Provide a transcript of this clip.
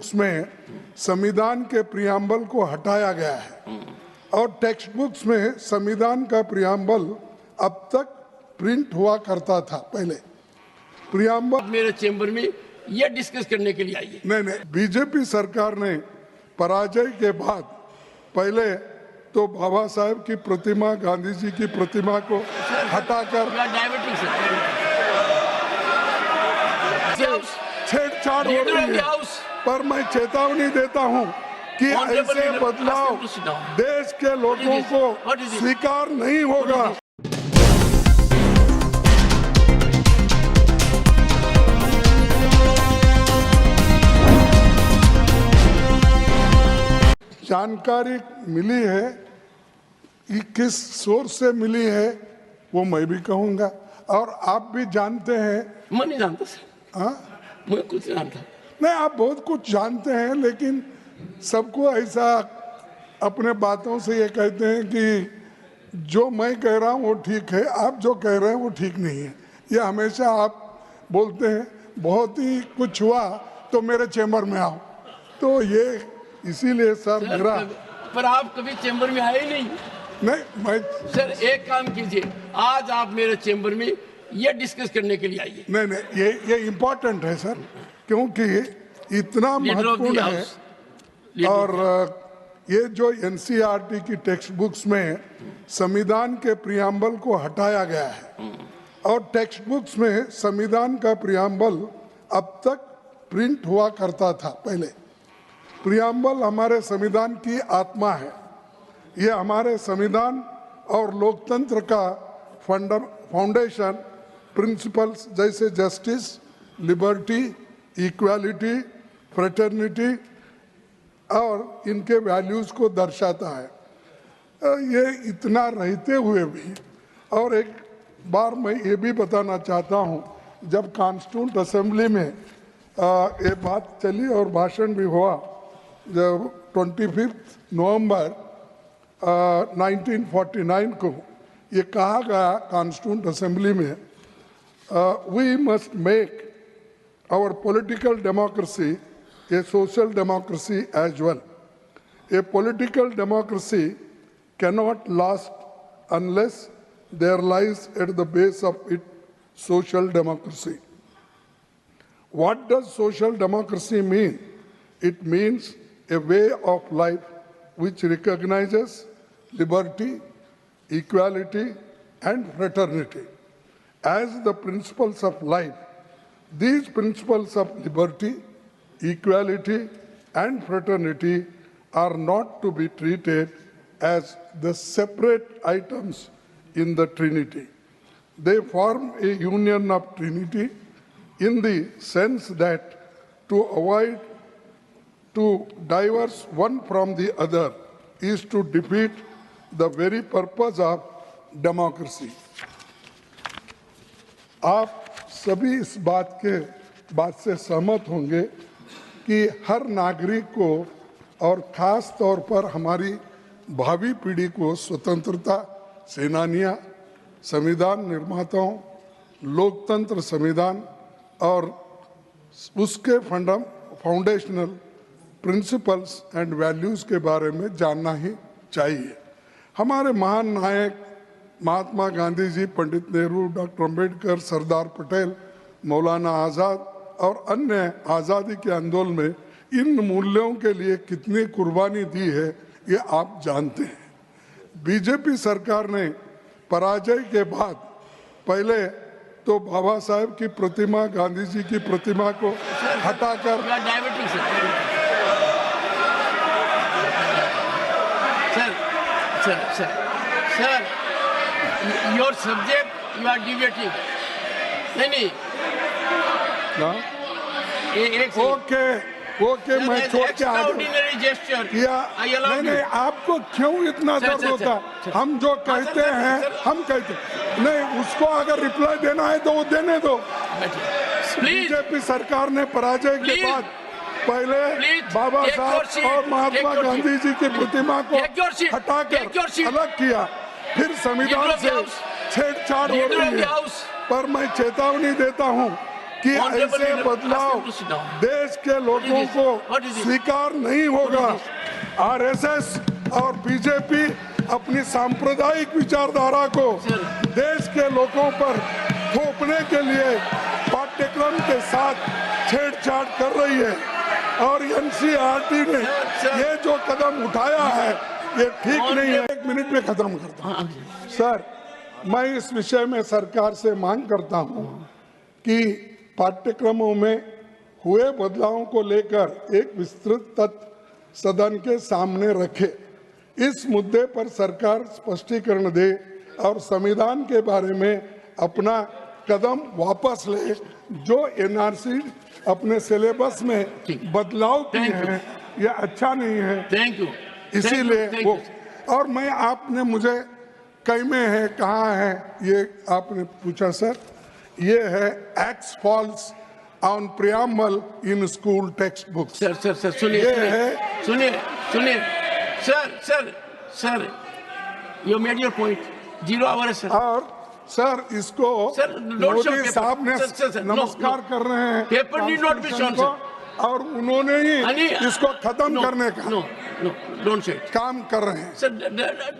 Books में संविधान के प्रियम्बल को हटाया गया है और टेक्स्ट बुक्स में संविधान का प्रियम्बल अब तक प्रिंट हुआ करता था। पहले प्रियम्बल मेरे चेंबर में ये डिस्कस करने के लिए आई है। नहीं, बीजेपी सरकार ने पराजय के बाद पहले तो बाबा साहेब की प्रतिमा, गांधी जी की प्रतिमा को हटाकर छेड़छाड़ हो रही है। पर मैं चेतावनी देता हूं कि ऐसे बदलाव देश के लोगों को स्वीकार नहीं होगा। जानकारी मिली है, ये किस सोर्स से मिली है वो मैं भी कहूंगा और आप भी जानते हैं। मैं नहीं जानता सर। हाँ, मैं कुछ नहीं जानता। नहीं, आप बहुत कुछ जानते हैं, लेकिन सबको ऐसा अपने बातों से ये कहते हैं कि जो मैं कह रहा हूँ वो ठीक है, आप जो कह रहे हैं वो ठीक नहीं है। ये हमेशा आप बोलते हैं बहुत ही कुछ हुआ तो मेरे चैम्बर में आओ, तो ये इसीलिए सर मेरा। पर आप कभी चैम्बर में आए नहीं। नहीं, मैं सर एक काम कीजिए, आज आप मेरे चैम्बर में ये डिस्कस करने के लिए आइए। नहीं, ये इम्पोर्टेंट है सर, क्योंकि इतना महत्वपूर्ण है। और ये जो एनसीईआरटी की टेक्स्ट बुक्स में संविधान के प्रियम्बल को हटाया गया है और टेक्स्ट बुक्स में संविधान का प्रियम्बल अब तक प्रिंट हुआ करता था। पहले प्रियम्बल हमारे संविधान की आत्मा है। ये हमारे संविधान और लोकतंत्र का फाउंडेशन प्रिंसिपल्स जैसे जस्टिस, लिबर्टी, इक्वालिटी, फ्रेटर्निटी और इनके वैल्यूज़ को दर्शाता है। ये इतना रहते हुए भी, और एक बार मैं ये भी बताना चाहता हूँ, जब कॉन्स्टिट्यूंट असेंबली में ये बात चली और भाषण भी हुआ, जब 25 नवंबर 1949 को ये कहा गया कॉन्स्टिट्यूंट असेंबली में, we must make our political democracy a social democracy as well. A political democracy cannot last unless there lies at the base of it social democracy. What does social democracy mean? It means a way of life which recognizes liberty, equality, and fraternity as the principles of life. These principles of liberty, equality, and fraternity are not to be treated as the separate items in the Trinity. They form a union of Trinity in the sense that to diverse one from the other is to defeat the very purpose of democracy. आप सभी इस बात से सहमत होंगे कि हर नागरिक को और ख़ास तौर पर हमारी भावी पीढ़ी को स्वतंत्रता सेनानियां, संविधान निर्माताओं, लोकतंत्र संविधान और उसके फाउंडेशनल प्रिंसिपल्स एंड वैल्यूज़ के बारे में जानना ही चाहिए। हमारे महान नायक महात्मा गांधी जी, पंडित नेहरू, डॉक्टर अम्बेडकर, सरदार पटेल, मौलाना आज़ाद और अन्य आज़ादी के आंदोलन में इन मूल्यों के लिए कितनी कुर्बानी दी है ये आप जानते हैं। बीजेपी सरकार ने पराजय के बाद पहले तो बाबा साहेब की प्रतिमा, गांधी जी की प्रतिमा को हटाकर sir your subject you are debating. नहीं ओके मैं छोड़ के किया। नहीं, आपको क्यों इतना दर्द होता है? हम जो कहते हैं हम कहते नहीं, उसको अगर रिप्लाई देना है तो वो देने दो। बीजेपी सरकार ने पराजय के बाद पहले बाबा साहब और महात्मा गांधी जी की प्रतिमा को हटाकर अलग किया, फिर संविधान से छेड़छाड़ हो रही है। पर मैं चेतावनी देता हूं कि Honorable ऐसे leader, बदलाव ask him to sit down. देश के लोगों this? को What is this? स्वीकार नहीं होगा। आरएसएस और बीजेपी अपनी सांप्रदायिक विचारधारा को Sir. देश के लोगों पर थोपने के लिए पाठ्यक्रम के साथ छेड़छाड़ कर रही है और एनसीईआरटी ने Sir. ये जो कदम उठाया है ये ठीक नहीं है। 1 मिनट में खत्म करता हूं। सर, मैं इस विषय में सरकार से मांग करता हूं कि पाठ्यक्रमों में हुए बदलावों को लेकर एक विस्तृत तथ्य सदन के सामने रखे। इस मुद्दे पर सरकार स्पष्टीकरण दे और संविधान के बारे में अपना कदम वापस ले। जो एनआरसी अपने सिलेबस में बदलाव किए हैं ये अच्छा नहीं है। Thank you. इसीलिए वो, और मैं, आपने मुझे कई में है कहाँ है ये आपने पूछा सर, ये है x falls on preamble in school text books. Sir सुनिए ये है सुनिए sir you made your point. 0 hour sir. और सर इसको Sir, don't show Modi paper. साहब ने Sir, no, नमस्कार no. कर रहे हैं Paper need not be shown, Constitution को, और उन्होंने ही इसको खत्म करने का नो डोंट से काम कर रहे हैं। सर